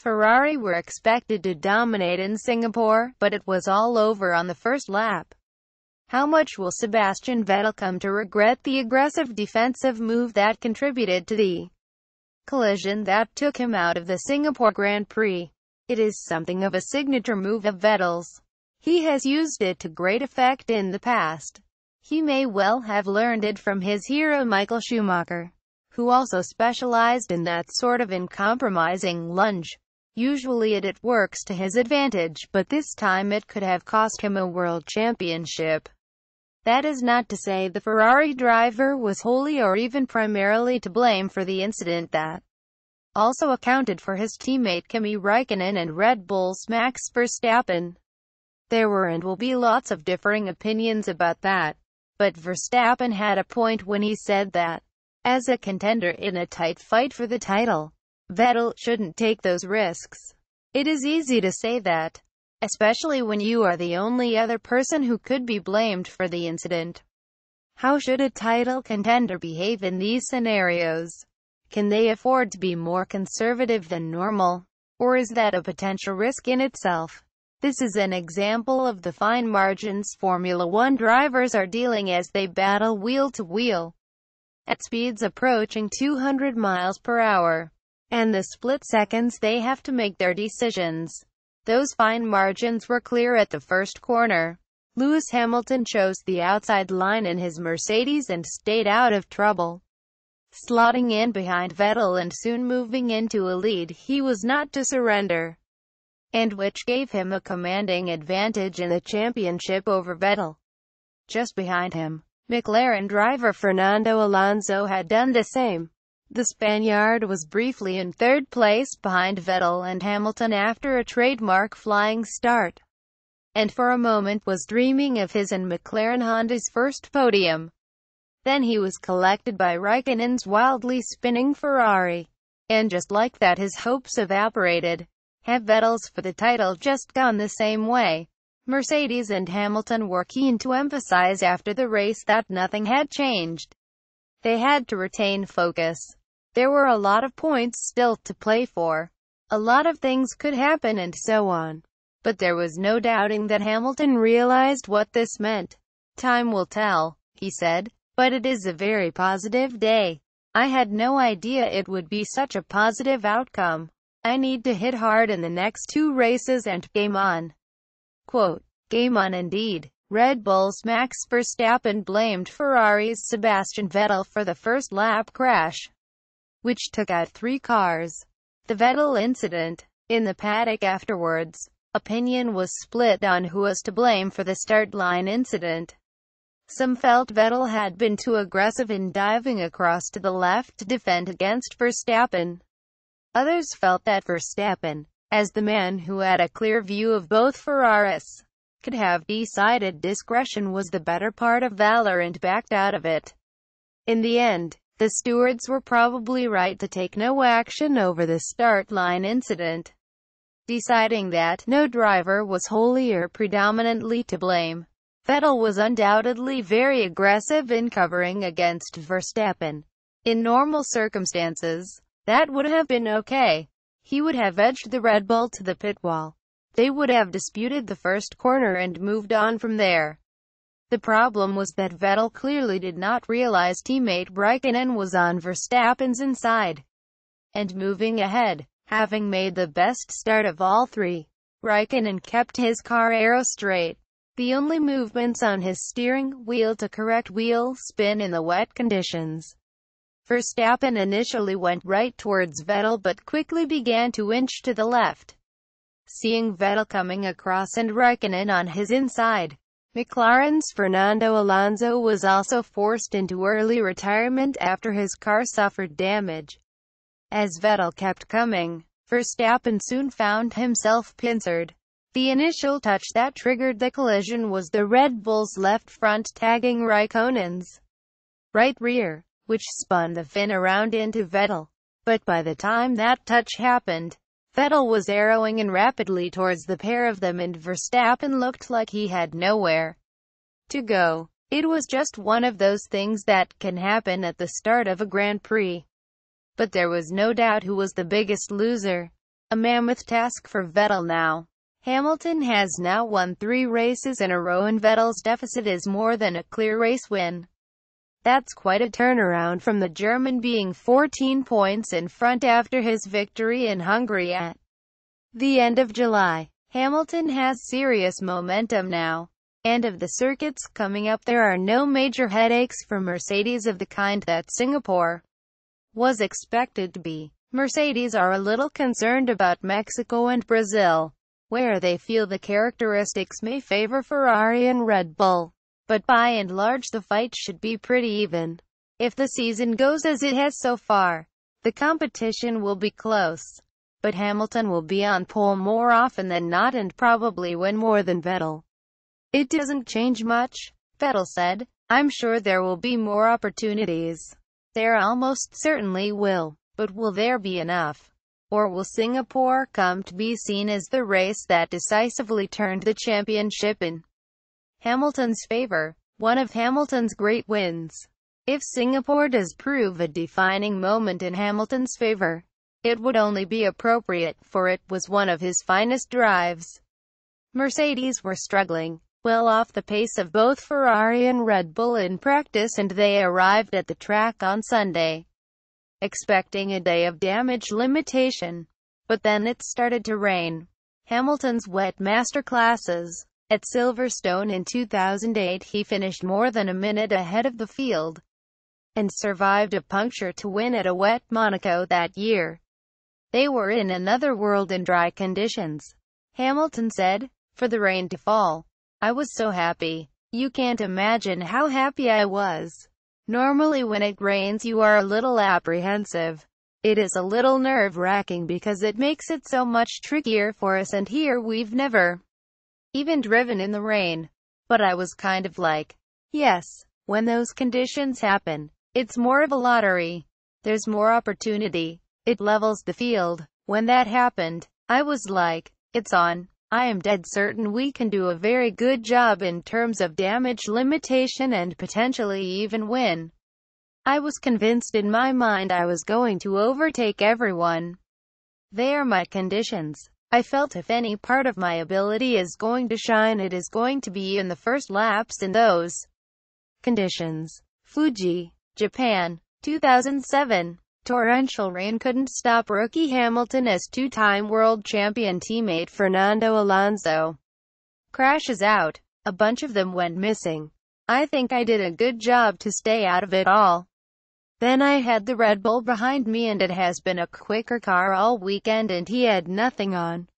Ferrari were expected to dominate in Singapore, but it was all over on the first lap. How much will Sebastian Vettel come to regret the aggressive defensive move that contributed to the collision that took him out of the Singapore Grand Prix? It is something of a signature move of Vettel's. He has used it to great effect in the past. He may well have learned it from his hero Michael Schumacher, who also specialized in that sort of uncompromising lunge. Usually it works to his advantage, but this time it could have cost him a world championship. That is not to say the Ferrari driver was wholly or even primarily to blame for the incident that also accounted for his teammate Kimi Räikkönen and Red Bull's Max Verstappen. There were and will be lots of differing opinions about that, but Verstappen had a point when he said that, as a contender in a tight fight for the title, Vettel shouldn't take those risks. It is easy to say that, especially when you are the only other person who could be blamed for the incident. How should a title contender behave in these scenarios? Can they afford to be more conservative than normal? Or is that a potential risk in itself? This is an example of the fine margins Formula One drivers are dealing as they battle wheel to wheel at speeds approaching 200 miles per hour, and the split seconds they have to make their decisions. Those fine margins were clear at the first corner. Lewis Hamilton chose the outside line in his Mercedes and stayed out of trouble, slotting in behind Vettel and soon moving into a lead he was not to surrender, and which gave him a commanding advantage in the championship over Vettel. Just behind him, McLaren driver Fernando Alonso had done the same. The Spaniard was briefly in third place behind Vettel and Hamilton after a trademark flying start, and for a moment was dreaming of his and McLaren Honda's first podium. Then he was collected by Raikkonen's wildly spinning Ferrari, and just like that his hopes evaporated. Have Vettel's for the title just gone the same way? Mercedes and Hamilton were keen to emphasize after the race that nothing had changed. They had to retain focus. There were a lot of points still to play for. A lot of things could happen and so on. But there was no doubting that Hamilton realized what this meant. Time will tell, he said, but it is a very positive day. I had no idea it would be such a positive outcome. I need to hit hard in the next two races and game on. Quote, game on indeed. Red Bull's Max Verstappen blamed Ferrari's Sebastian Vettel for the first lap crash, which took out 3 cars. The Vettel incident. In the paddock afterwards, opinion was split on who was to blame for the start line incident. Some felt Vettel had been too aggressive in diving across to the left to defend against Verstappen. Others felt that Verstappen, as the man who had a clear view of both Ferraris, could have decided discretion was the better part of valor and backed out of it. In the end, the stewards were probably right to take no action over the start line incident, deciding that no driver was wholly or predominantly to blame. Vettel was undoubtedly very aggressive in covering against Verstappen. In normal circumstances, that would have been okay. He would have edged the Red Bull to the pit wall. They would have disputed the first corner and moved on from there. The problem was that Vettel clearly did not realize teammate Raikkonen was on Verstappen's inside and moving ahead. Having made the best start of all 3, Raikkonen kept his car aero straight. The only movements on his steering wheel to correct wheel spin in the wet conditions. Verstappen initially went right towards Vettel but quickly began to inch to the left, seeing Vettel coming across and Raikkonen on his inside. McLaren's Fernando Alonso was also forced into early retirement after his car suffered damage. As Vettel kept coming, Verstappen soon found himself pincered. The initial touch that triggered the collision was the Red Bull's left front tagging Raikkonen's right rear, which spun the fin around into Vettel. But by the time that touch happened, Vettel was arrowing in rapidly towards the pair of them and Verstappen looked like he had nowhere to go. It was just one of those things that can happen at the start of a Grand Prix. But there was no doubt who was the biggest loser. A mammoth task for Vettel now. Hamilton has now won 3 races in a row and Vettel's deficit is more than a clear race win. That's quite a turnaround from the German being 14 points in front after his victory in Hungary at the end of July. Hamilton has serious momentum now. And of the circuits coming up, there are no major headaches for Mercedes of the kind that Singapore was expected to be. Mercedes are a little concerned about Mexico and Brazil, where they feel the characteristics may favor Ferrari and Red Bull. But by and large the fight should be pretty even. If the season goes as it has so far, the competition will be close. But Hamilton will be on pole more often than not and probably win more than Vettel. It doesn't change much, Vettel said. I'm sure there will be more opportunities. There almost certainly will. But will there be enough? Or will Singapore come to be seen as the race that decisively turned the championship in Hamilton's favor? One of Hamilton's great wins. If Singapore does prove a defining moment in Hamilton's favor, it would only be appropriate, for it was one of his finest drives. Mercedes were struggling, well off the pace of both Ferrari and Red Bull in practice, and they arrived at the track on Sunday expecting a day of damage limitation. But then it started to rain. Hamilton's wet masterclasses. At Silverstone in 2008 he finished more than a minute ahead of the field, and survived a puncture to win at a wet Monaco that year. They were in another world in dry conditions. Hamilton said, for the rain to fall, I was so happy. You can't imagine how happy I was. Normally when it rains you are a little apprehensive. It is a little nerve-wracking because it makes it so much trickier for us, and here we've never even driven in the rain. But I was kind of like, yes, when those conditions happen, it's more of a lottery. There's more opportunity. It levels the field. When that happened, I was like, it's on. I am dead certain we can do a very good job in terms of damage limitation and potentially even win. I was convinced in my mind I was going to overtake everyone. They are my conditions. I felt if any part of my ability is going to shine, it is going to be in the first laps in those conditions. Fuji, Japan, 2007. Torrential rain couldn't stop rookie Hamilton as two-time world champion teammate Fernando Alonso crashes out. A bunch of them went missing. I think I did a good job to stay out of it all. Then I had the Red Bull behind me and it has been a quicker car all weekend and he had nothing on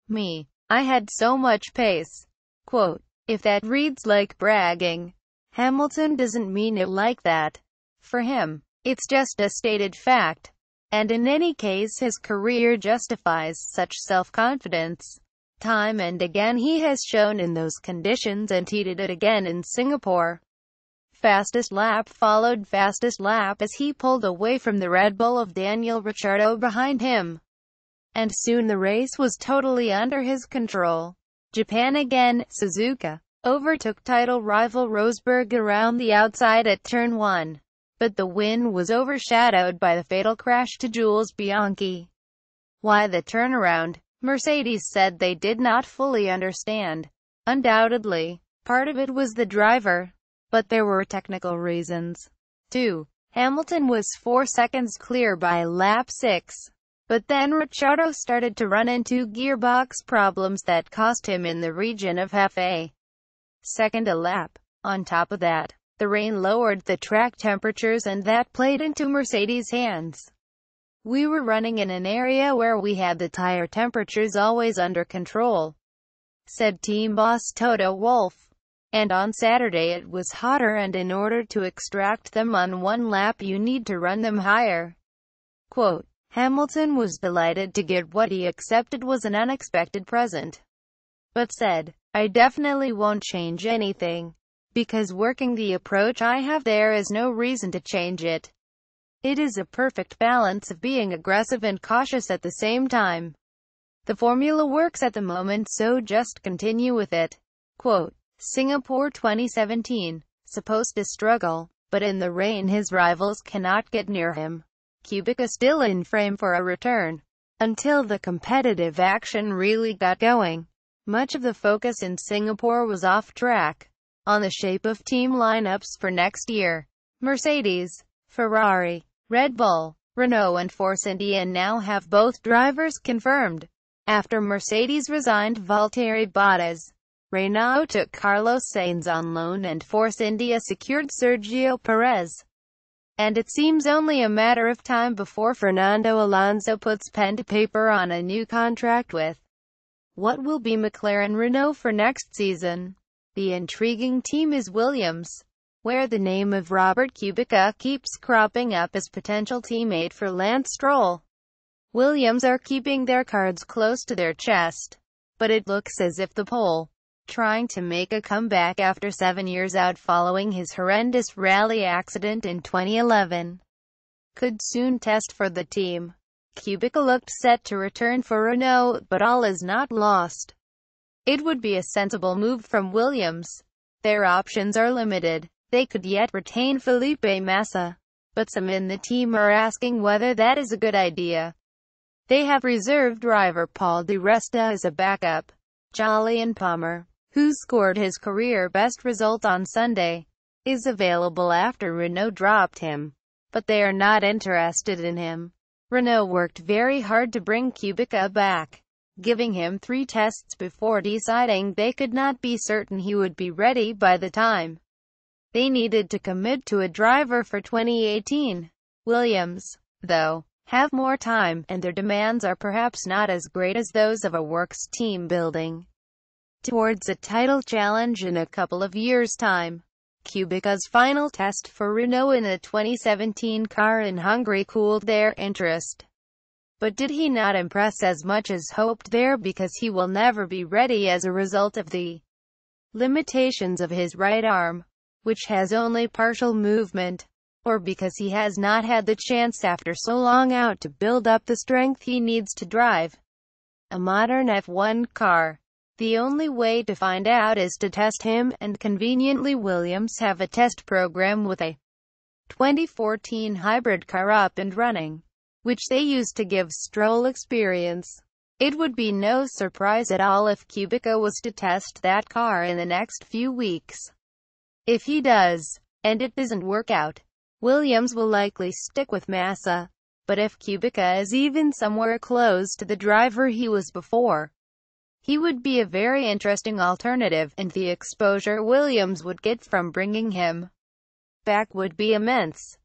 me. I had so much pace. Quote, if that reads like bragging, Hamilton doesn't mean it like that. For him, it's just a stated fact. And in any case his career justifies such self-confidence. Time and again he has shown in those conditions, and he did it again in Singapore. Fastest lap followed fastest lap as he pulled away from the Red Bull of Daniel Ricciardo behind him. And soon the race was totally under his control. Japan again, Suzuka overtook title rival Rosberg around the outside at turn 1. But the win was overshadowed by the fatal crash to Jules Bianchi. Why the turnaround? Mercedes said they did not fully understand. Undoubtedly, part of it was the driver. But there were technical reasons, too. Hamilton was 4 seconds clear by lap 6. But then Ricciardo started to run into gearbox problems that cost him in the region of half a second a lap. On top of that, the rain lowered the track temperatures and that played into Mercedes' hands. We were running in an area where we had the tire temperatures always under control, said team boss Toto Wolff. And on Saturday it was hotter, and in order to extract them on one lap you need to run them higher. Quote, Hamilton was delighted to get what he accepted was an unexpected present, but said, I definitely won't change anything. Because working the approach I have there is no reason to change it. It is a perfect balance of being aggressive and cautious at the same time. The formula works at the moment, so just continue with it. Quote, Singapore 2017. Supposed to struggle, but in the rain his rivals cannot get near him. Kubica still in frame for a return. until the competitive action really got going. Much of the focus in Singapore was off track, on the shape of team lineups for next year. Mercedes, Ferrari, Red Bull, Renault and Force India now have both drivers confirmed. After Mercedes resigned Valtteri Bottas, Renault took Carlos Sainz on loan and Force India secured Sergio Perez. And it seems only a matter of time before Fernando Alonso puts pen to paper on a new contract with what will be McLaren Renault for next season. The intriguing team is Williams, where the name of Robert Kubica keeps cropping up as potential teammate for Lance Stroll. Williams are keeping their cards close to their chest, but it looks as if the pole, trying to make a comeback after 7 years out following his horrendous rally accident in 2011, could soon test for the team. Kubica looked set to return for Renault, but all is not lost. It would be a sensible move from Williams. Their options are limited. They could yet retain Felipe Massa, but some in the team are asking whether that is a good idea. They have reserve driver Paul Di Resta as a backup. Jolyon Palmer, who scored his career-best result on Sunday, is available after Renault dropped him, but they are not interested in him. Renault worked very hard to bring Kubica back, giving him 3 tests before deciding they could not be certain he would be ready by the time they needed to commit to a driver for 2018. Williams, though, have more time, and their demands are perhaps not as great as those of a works team building towards a title challenge in a couple of years' time. Kubica's final test for Renault in the 2017 car in Hungary cooled their interest. But did he not impress as much as hoped there because he will never be ready as a result of the limitations of his right arm, which has only partial movement, or because he has not had the chance after so long out to build up the strength he needs to drive a modern F1 car? The only way to find out is to test him, and conveniently Williams have a test program with a 2014 hybrid car up and running, which they use to give Stroll experience. It would be no surprise at all if Kubica was to test that car in the next few weeks. If he does, and it doesn't work out, Williams will likely stick with Massa. But if Kubica is even somewhere close to the driver he was before, he would be a very interesting alternative, and the exposure Williams would get from bringing him back would be immense.